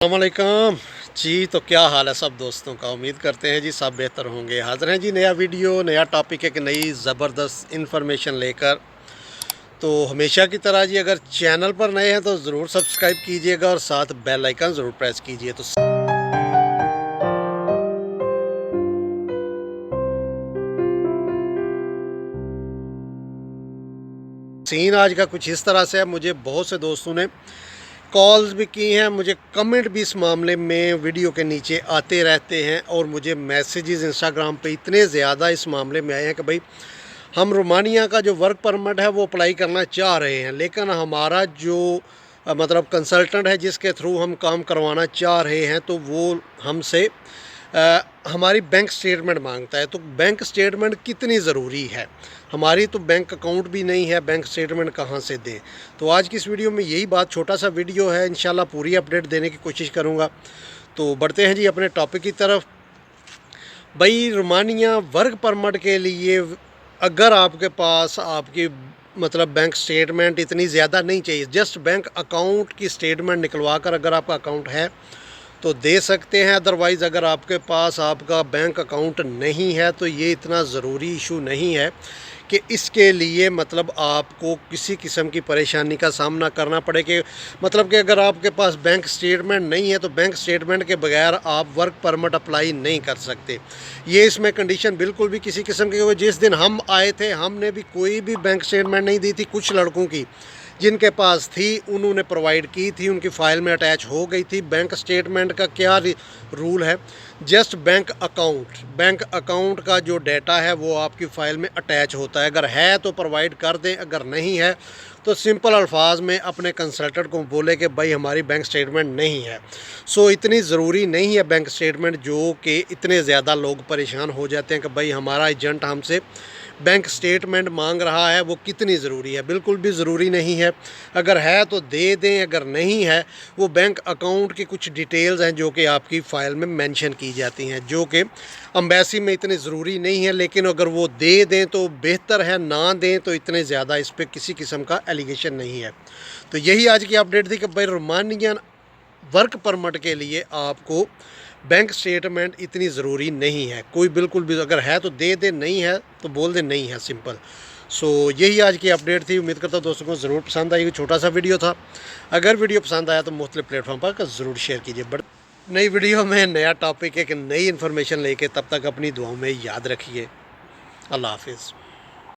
अस्सलामुअलैकुम जी। तो क्या हाल है सब दोस्तों का। उम्मीद करते हैं जी सब बेहतर होंगे। हाज़िर हैं जी नया वीडियो नया टॉपिक एक नई ज़बरदस्त इन्फॉर्मेशन लेकर। तो हमेशा की तरह जी अगर चैनल पर नए हैं तो ज़रूर सब्सक्राइब कीजिएगा और साथ बेल आइकन ज़रूर प्रेस कीजिए। तो सीन आज का कुछ इस तरह से है। मुझे बहुत से दोस्तों ने कॉल्स भी की हैं, मुझे कमेंट भी इस मामले में वीडियो के नीचे आते रहते हैं और मुझे मैसेजेस इंस्टाग्राम पे इतने ज़्यादा इस मामले में आए हैं कि भाई हम रोमानिया का जो वर्क परमिट है वो अप्लाई करना चाह रहे हैं, लेकिन हमारा जो मतलब कंसल्टेंट है जिसके थ्रू हम काम करवाना चाह रहे हैं तो वो हमसे हमारी बैंक स्टेटमेंट मांगता है। तो बैंक स्टेटमेंट कितनी ज़रूरी है, हमारी तो बैंक अकाउंट भी नहीं है, बैंक स्टेटमेंट कहाँ से दें। तो आज की इस वीडियो में यही बात, छोटा सा वीडियो है, इंशाल्लाह पूरी अपडेट देने की कोशिश करूँगा। तो बढ़ते हैं जी अपने टॉपिक की तरफ। भाई रोमानिया वर्क परमिट के लिए अगर आपके पास आपकी मतलब बैंक स्टेटमेंट इतनी ज़्यादा नहीं चाहिए, जस्ट बैंक अकाउंट की स्टेटमेंट निकलवा कर अगर आपका अकाउंट है तो दे सकते हैं। अदरवाइज़ अगर आपके पास आपका बैंक अकाउंट नहीं है तो ये इतना ज़रूरी इशू नहीं है कि इसके लिए मतलब आपको किसी किस्म की परेशानी का सामना करना पड़े। कि मतलब कि अगर आपके पास बैंक स्टेटमेंट नहीं है तो बैंक स्टेटमेंट के बगैर आप वर्क परमिट अप्लाई नहीं कर सकते। ये इसमें कंडीशन बिल्कुल भी किसी किस्म की। जिस दिन हम आए थे हमने भी कोई भी बैंक स्टेटमेंट नहीं दी थी। कुछ लड़कों की जिनके पास थी उन्होंने प्रोवाइड की थी, उनकी फ़ाइल में अटैच हो गई थी। बैंक स्टेटमेंट का क्या रूल है, जस्ट बैंक अकाउंट का जो डेटा है वो आपकी फ़ाइल में अटैच होता है। अगर है तो प्रोवाइड कर दें, अगर नहीं है तो सिंपल अल्फाज में अपने कंसल्टेंट को बोले कि भाई हमारी बैंक स्टेटमेंट नहीं है। सो इतनी ज़रूरी नहीं है बैंक स्टेटमेंट, जो कि इतने ज़्यादा लोग परेशान हो जाते हैं कि भाई हमारा एजेंट हमसे बैंक स्टेटमेंट मांग रहा है, वो कितनी ज़रूरी है। बिल्कुल भी ज़रूरी नहीं है। अगर है तो दे दें, अगर नहीं है वो बैंक अकाउंट की कुछ डिटेल्स हैं जो कि आपकी फ़ाइल में मेंशन की जाती हैं, जो कि अम्बेसी में इतनी ज़रूरी नहीं है। लेकिन अगर वो दे दें तो बेहतर है, ना दें तो इतने ज़्यादा इस पर किसी किस्म का एलिगेशन नहीं है। तो यही आज की अपडेट थी कि भाई रोमानियन वर्क परमिट के लिए आपको बैंक स्टेटमेंट इतनी ज़रूरी नहीं है। कोई बिल्कुल भी अगर है तो दे दे, नहीं है तो बोल दे नहीं है, सिंपल। सो यही आज की अपडेट थी। उम्मीद करता हूँ दोस्तों को ज़रूर पसंद आएगी। छोटा सा वीडियो था। अगर वीडियो पसंद आया तो मुख्तलिफ प्लेटफॉर्म पर ज़रूर शेयर कीजिए। बट नई वीडियो में नया टॉपिक एक नई इन्फॉर्मेशन लेके, तब तक अपनी दुआओं में याद रखिए। अल्लाह हाफिज़।